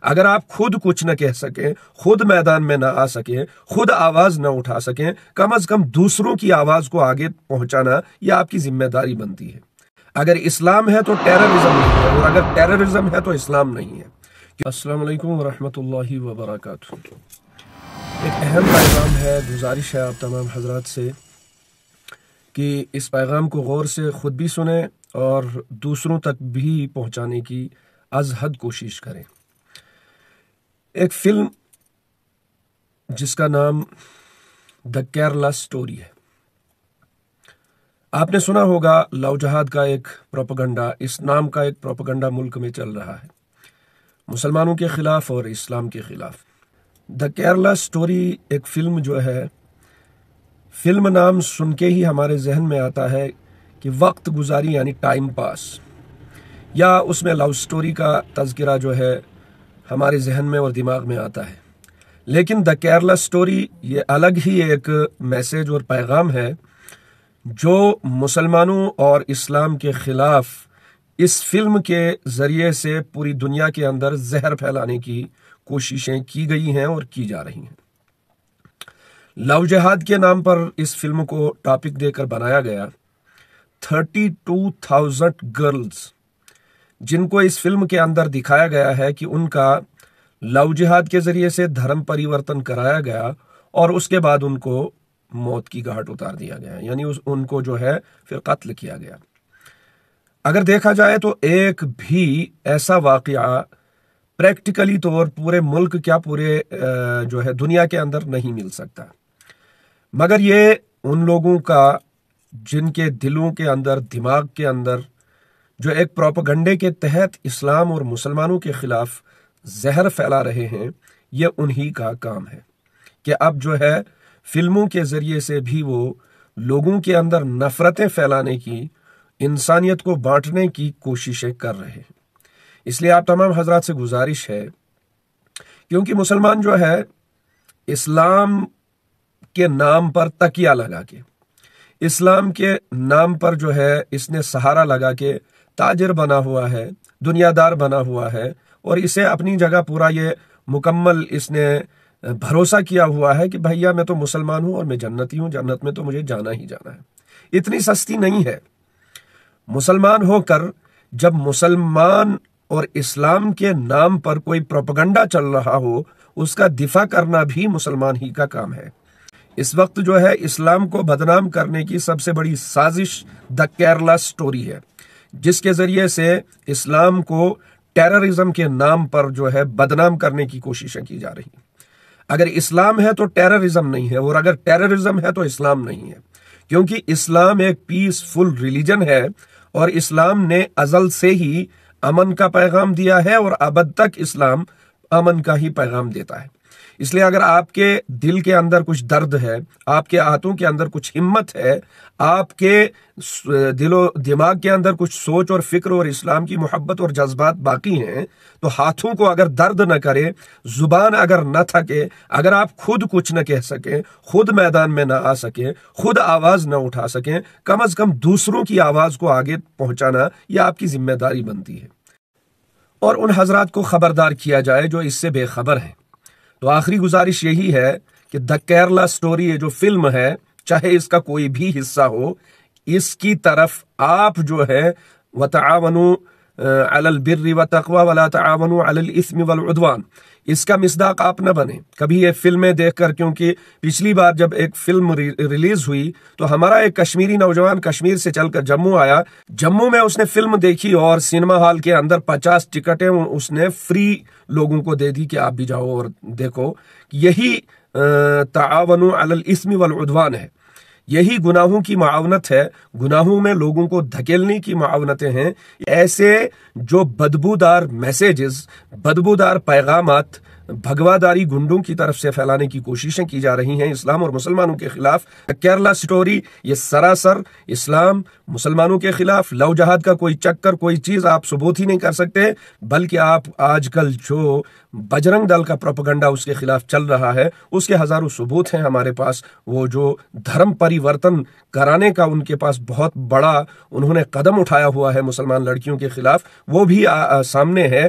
اگر آپ خود کچھ نہ کہہ سکیں، خود میدان میں نہ آ سکیں، خود آواز نہ اٹھا سکیں، کم از کم دوسروں کی آواز کو آگے پہنچانا یہ آپ کی ذمہ داری بنتی ہے۔ اگر اسلام ہے تو ٹیررزم نہیں ہے، اور اگر ٹیررزم ہے تو اسلام نہیں ہے۔ السلام علیکم ورحمۃ اللہ وبرکاتہ۔ ایک اہم پیغام ہے، گزارش ہے آپ تمام حضرات سے کہ اس پیغام کو غور سے خود بھی سنیں اور دوسروں تک بھی پہنچانے کی از حد کوشش کریں۔ ایک فلم جس کا نام دا کیرلا سٹوری ہے، آپ نے سنا ہوگا، لو جہاد کا ایک پروپیگنڈا، اس نام کا ایک پروپیگنڈا ملک میں چل رہا ہے، مسلمانوں کے خلاف اور اسلام کے خلاف۔ دا کیرلا سٹوری ایک فلم جو ہے، فلم نام سن کے ہی ہمارے ذہن میں آتا ہے کہ وقت گزاری یعنی ٹائم پاس، یا اس میں لو سٹوری کا تذکرہ جو ہے ہمارے ذہن میں اور دماغ میں آتا ہے۔ لیکن دا کیرلا سٹوری یہ الگ ہی ایک میسیج اور پیغام ہے جو مسلمانوں اور اسلام کے خلاف اس فلم کے ذریعے سے پوری دنیا کے اندر زہر پھیلانے کی کوششیں کی گئی ہیں اور کی جا رہی ہیں۔ لو جہاد کے نام پر اس فلم کو ٹاپک دے کر بنایا گیا۔ 32,000 گرلز جن کو اس فلم کے اندر دکھایا گیا ہے کہ ان کا لو جہاد کے ذریعے سے دھرم پریورتن کرایا گیا اور اس کے بعد ان کو موت کی گھاٹ اتار دیا گیا، یعنی ان کو جو ہے پھر قتل کیا گیا۔ اگر دیکھا جائے تو ایک بھی ایسا واقعہ پریکٹیکلی طور پورے ملک کیا پورے جو ہے دنیا کے اندر نہیں مل سکتا، مگر یہ ان لوگوں کا جن کے دلوں کے اندر، دماغ کے اندر جو ایک پروپیگنڈے کے تحت اسلام اور مسلمانوں کے خلاف زہر پھیلا رہے ہیں، یہ انہی کا کام ہے کہ اب جو ہے فلموں کے ذریعے سے بھی وہ لوگوں کے اندر نفرتیں پھیلانے کی، انسانیت کو بانٹنے کی کوششیں کر رہے ہیں۔ اس لیے آپ تمام حضرات سے گزارش ہے، کیونکہ مسلمان جو ہے اسلام کے نام پر تکیہ لگا کے، اسلام کے نام پر جو ہے اس نے سہارا لگا کے تاجر بنا ہوا ہے، دنیا دار بنا ہوا ہے، اور اسے اپنی جگہ پورا یہ مکمل اس نے بھروسہ کیا ہوا ہے کہ بھیا میں تو مسلمان ہوں اور میں جنتی ہوں، جنت میں تو مجھے جانا ہی جانا ہے۔ اتنی سستی نہیں ہے۔ مسلمان ہو کر جب مسلمان اور اسلام کے نام پر کوئی پروپیگنڈا چل رہا ہو، اس کا دفاع کرنا بھی مسلمان ہی کا کام ہے۔ اس وقت جو ہے اسلام کو بدنام کرنے کی سب سے بڑی سازش دا کیرلا سٹوری ہے، جس کے ذریعے سے اسلام کو ٹیررزم کے نام پر جو ہے بدنام کرنے کی کوششیں کی جا رہی ہیں۔ اگر اسلام ہے تو ٹیررزم نہیں ہے، اور اگر ٹیررزم ہے تو اسلام نہیں ہے، کیونکہ اسلام ایک پیسفل ریلیجن ہے، اور اسلام نے ازل سے ہی امن کا پیغام دیا ہے، اور ابد تک اسلام امن کا ہی پیغام دیتا ہے۔ اس لیے اگر آپ کے دل کے اندر کچھ درد ہے، آپ کے ہاتھوں کے اندر کچھ ہمت ہے، آپ کے دل و دماغ کے اندر کچھ سوچ اور فکر اور اسلام کی محبت اور جذبات باقی ہیں، تو ہاتھوں کو اگر درد نہ کرے، زبان اگر نہ تھکے، اگر آپ خود کچھ نہ کہہ سکیں، خود میدان میں نہ آ سکیں، خود آواز نہ اٹھا سکیں، کم از کم دوسروں کی آواز کو آگے پہنچانا یہ آپ کی ذمہ داری بنتی ہے، اور ان حضرات کو خبردار کیا جائے جو اس سے بے خبر ہیں۔ تو آخری گزارش یہی ہے کہ دا کیرلا سٹوری یہ جو فلم ہے، چاہے اس کا کوئی بھی حصہ ہو، اس کی طرف آپ جو ہے وَتَعَاوَنُوا عَلَى الْبِرِّ وَالتَّقْوَى وَلَا تَعَاوَنُوا عَلَى الْإِثْمِ وَالْعُدْوَانِ، اس کا مصداق آپ نہ بنیں کبھی یہ فلمیں دیکھ کر، کیونکہ پچھلی بار جب ایک فلم ریلیز ہوئی تو ہمارا ایک کشمیری نوجوان کشمیر سے چل کر جموں آیا، جموں میں اس نے فلم دیکھی اور سینما ہال کے اندر 50 ٹکٹیں اس نے فری لوگوں کو دے دی کہ آپ بھی جاؤ اور دیکھو۔ یہی تعاونوا علی الاسم والعدوان ہے، یہی گناہوں کی معاونت ہے، گناہوں میں لوگوں کو دھکیلنے کی معاونتیں ہیں۔ ایسے جو بدبودار میسیجز، بدبودار پیغامات بھگواداری گنڈوں کی طرف سے پھیلانے کی کوششیں کی جا رہی ہیں اسلام اور مسلمانوں کے خلاف۔ کیرلا سٹوری یہ سراسر اسلام مسلمانوں کے خلاف، لو جہاد کا کوئی چکر، کوئی چیز آپ ثبوت ہی نہیں کر سکتے، بلکہ آپ آج کل جو بجرنگ دل کا پروپیگنڈا اس کے خلاف چل رہا ہے، اس کے ہزاروں ثبوت ہیں ہمارے پاس۔ وہ جو دھرم پریورتن کرانے کا ان کے پاس بہت بڑا انہوں نے قدم اٹھایا ہوا ہے مسلمان لڑکیوں کے خلاف، وہ بھی سامنے ہے۔